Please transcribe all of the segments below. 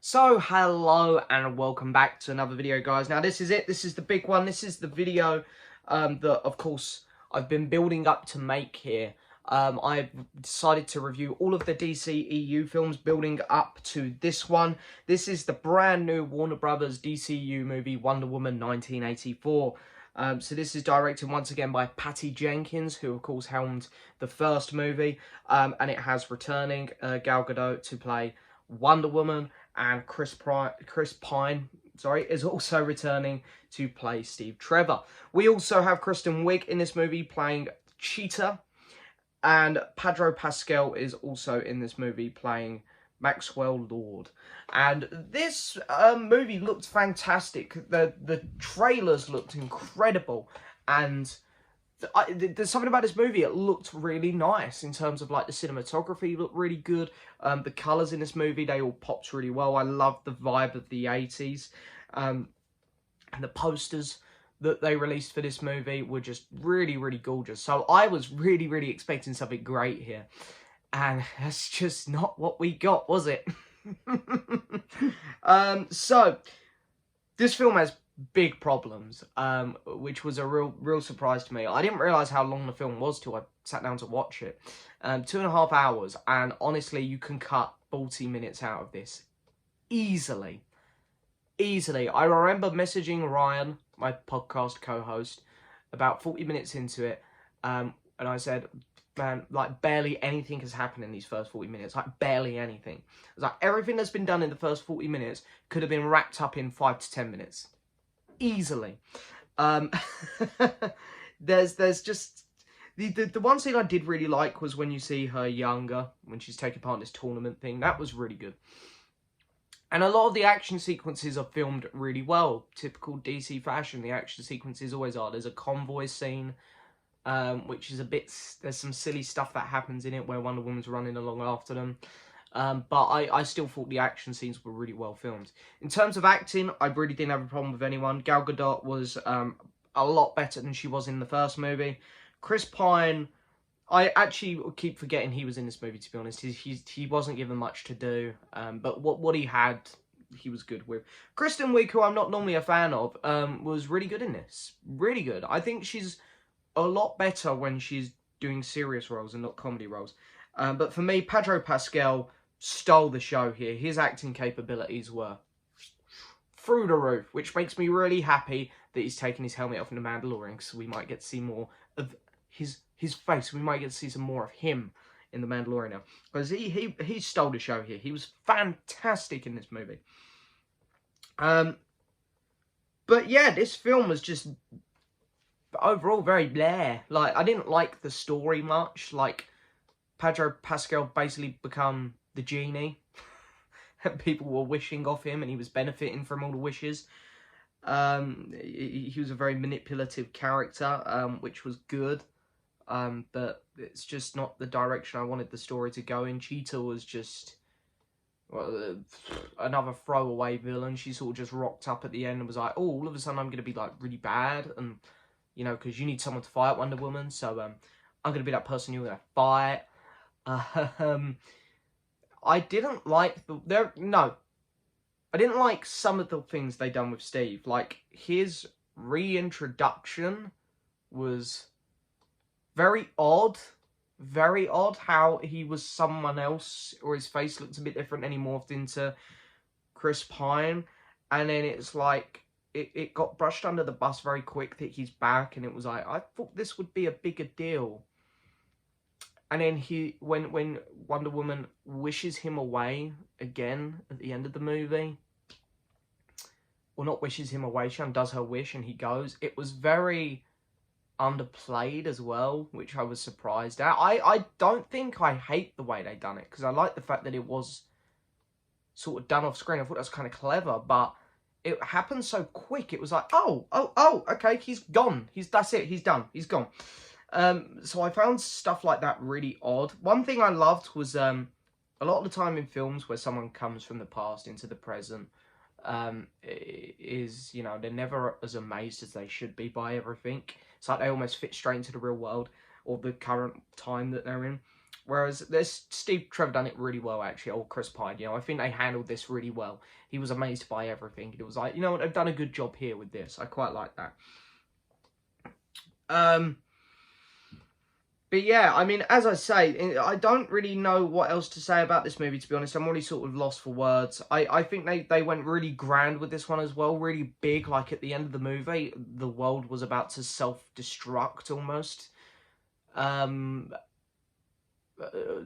So hello and welcome back to another video, guys. Now this is it. This is the big one. This is the video that of course I've been building up to make here. I've decided to review all of the DCEU films building up to this one. This is the brand new Warner Brothers DCEU movie Wonder Woman 1984. So this is directed once again by Patty Jenkins, who of course helmed the first movie, and it has returning Gal Gadot to play Wonder Woman, and Chris Pine is also returning to play Steve Trevor. We also have Kristen Wiig in this movie playing Cheetah, and Pedro Pascal is also in this movie playing Maxwell Lord. And this movie looked fantastic. The trailers looked incredible, and there's something about this movie, it looked really nice in terms of like the cinematography looked really good. The colours in this movie, they all popped really well. I loved the vibe of the 80s. And the posters that they released for this movie were just really, really gorgeous. So I was really, really expecting something great here. And that's just not what we got, was it? So this film has big problems, which was a real surprise to me. I didn't realise how long the film was till I sat down to watch it. 2.5 hours, and honestly, you can cut 40 minutes out of this easily. I remember messaging Ryan, my podcast co-host, about 40 minutes into it, and I said, man, like, barely anything has happened in these first 40 minutes. Like, barely anything. It was like, everything that's been done in the first 40 minutes could have been wrapped up in 5 to 10 minutes. Easily. There's just... The one scene I did really like was when you see her younger, when she's taking part in this tournament thing. That was really good. And a lot of the action sequences are filmed really well. Typical DC fashion, the action sequences always are. There's a convoy scene, which is a bit... There's some silly stuff that happens in it where Wonder Woman's running along after them. But I still thought the action scenes were really well filmed. In terms of acting, I really didn't have a problem with anyone. Gal Gadot was a lot better than she was in the first movie. Chris Pine, I actually keep forgetting he was in this movie, to be honest. He wasn't given much to do, but what he had, he was good with. Kristen Wiig, who I'm not normally a fan of, was really good in this. Really good. I think she's a lot better when she's doing serious roles and not comedy roles. But for me, Pedro Pascal stole the show here. His acting capabilities were through the roof, which makes me really happy that he's taken his helmet off in The Mandalorian, so we might get to see more of his face. We might get to see some more of him in The Mandalorian now, because he stole the show here. He was fantastic in this movie. But yeah, this film was just overall very bleh. Like, I didn't like the story much. Like, Pedro Pascal basically become the genie. People were wishing off him and he was benefiting from all the wishes. He was a very manipulative character, which was good. But it's just not the direction I wanted the story to go in. Cheetah was just another throwaway villain. She sort of just rocked up at the end and was like, oh, all of a sudden I'm going to be like really bad. And, you know, because you need someone to fight Wonder Woman. So I'm going to be that person you're going to fight. I didn't like I didn't like some of the things they done with Steve. Like, his reintroduction was very odd. Very odd how he was someone else, or his face looked a bit different and he morphed into Chris Pine. And then it's like, it got brushed under the bus very quick that he's back, and it was like, I thought this would be a bigger deal. And then when Wonder Woman wishes him away again at the end of the movie, or not wishes him away, she undoes her wish and he goes. It was very underplayed as well, which I was surprised at. I don't think I hate the way they done it, because I like the fact that it was sort of done off screen. I thought that was kind of clever, but it happened so quick. It was like, oh, okay, he's gone. That's it. He's done. He's gone. So I found stuff like that really odd. One thing I loved was a lot of the time in films where someone comes from the past into the present, is, you know, they're never as amazed as they should be by everything. It's like they almost fit straight into the real world or the current time that they're in. Whereas this Steve Trevor done it really well, actually. Old Chris Pine, you know, I think they handled this really well. He was amazed by everything. It was like, you know what, they've done a good job here with this. I quite like that. But yeah, I mean, as I say, I don't really know what else to say about this movie, to be honest. I'm already sort of lost for words. I think they went really grand with this one as well, really big. Like, at the end of the movie, the world was about to self-destruct almost.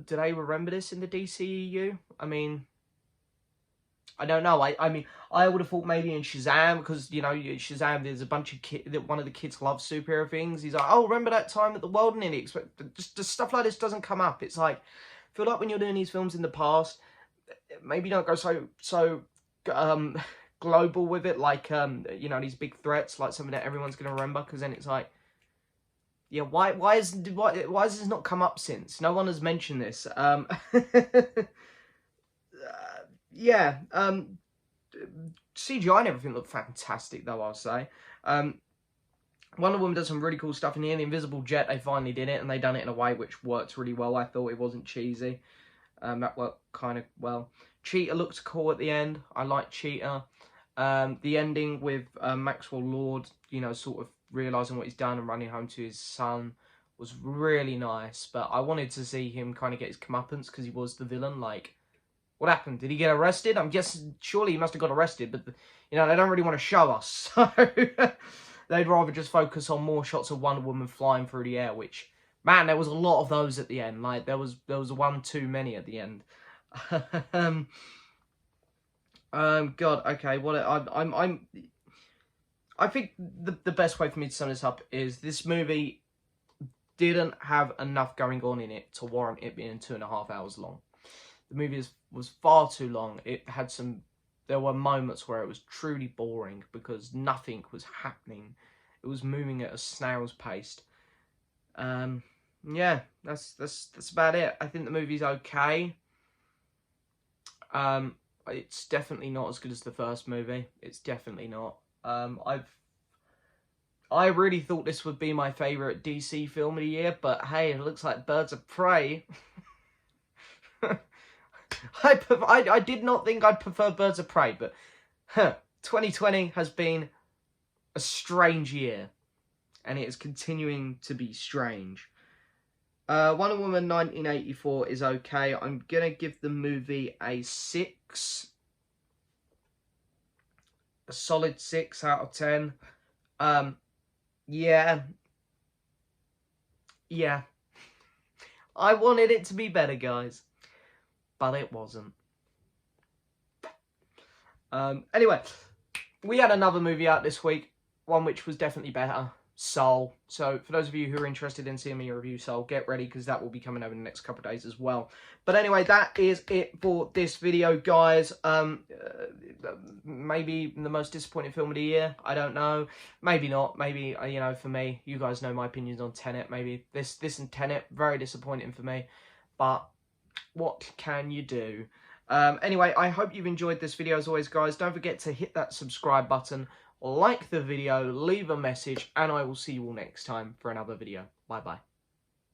Do they remember this in the DCEU? I mean, I don't know. I mean, I would have thought maybe in Shazam, because, you know, Shazam, there's a bunch of kids, one of the kids loves superhero things. He's like, oh, remember that time that the world nearly exploded? Just stuff like this doesn't come up. It's like, I feel like when you're doing these films in the past, maybe don't go so global with it, like, you know, these big threats, like something that everyone's going to remember, because then it's like, yeah, why has this not come up since? No one has mentioned this. Yeah, CGI and everything looked fantastic, though, I'll say. Wonder Woman does some really cool stuff in here. The Invisible Jet, they finally did it, and they done it in a way which works really well. I thought it wasn't cheesy. That worked kind of well. Cheetah looked cool at the end. I like Cheetah. The ending with Maxwell Lord, you know, sort of realising what he's done and running home to his son was really nice. But I wanted to see him kind of get his comeuppance, because he was the villain, like... What happened? Did he get arrested? I'm guessing, surely he must have got arrested, but, you know, they don't really want to show us, so they'd rather just focus on more shots of Wonder Woman flying through the air, which, man, there was a lot of those at the end. Like, there was one too many at the end. God, okay, I think the best way for me to sum this up is this movie didn't have enough going on in it to warrant it being 2.5 hours long. The movie was far too long. There were moments where it was truly boring because nothing was happening. It was moving at a snail's pace. Yeah, that's about it. I think the movie's okay. It's definitely not as good as the first movie. It's definitely not. I really thought this would be my favourite DC film of the year, but hey, it looks like Birds of Prey. I did not think I'd prefer Birds of Prey, but 2020 has been a strange year, and it is continuing to be strange. Wonder Woman 1984 is okay. I'm going to give the movie a 6. A solid 6 out of 10. Yeah. I wanted it to be better, guys. But it wasn't. Anyway, we had another movie out this week. One which was definitely better. Soul. So, for those of you who are interested in seeing me review Soul, get ready, because that will be coming over in the next couple of days as well. But anyway, that is it for this video, guys. Maybe the most disappointing film of the year. I don't know. Maybe not. Maybe, you know, for me, you guys know my opinions on Tenet. Maybe this and Tenet, very disappointing for me. But what can you do? Anyway, I hope you've enjoyed this video as always, guys. Don't forget to hit that subscribe button, like the video, leave a message, and I will see you all next time for another video. Bye-bye.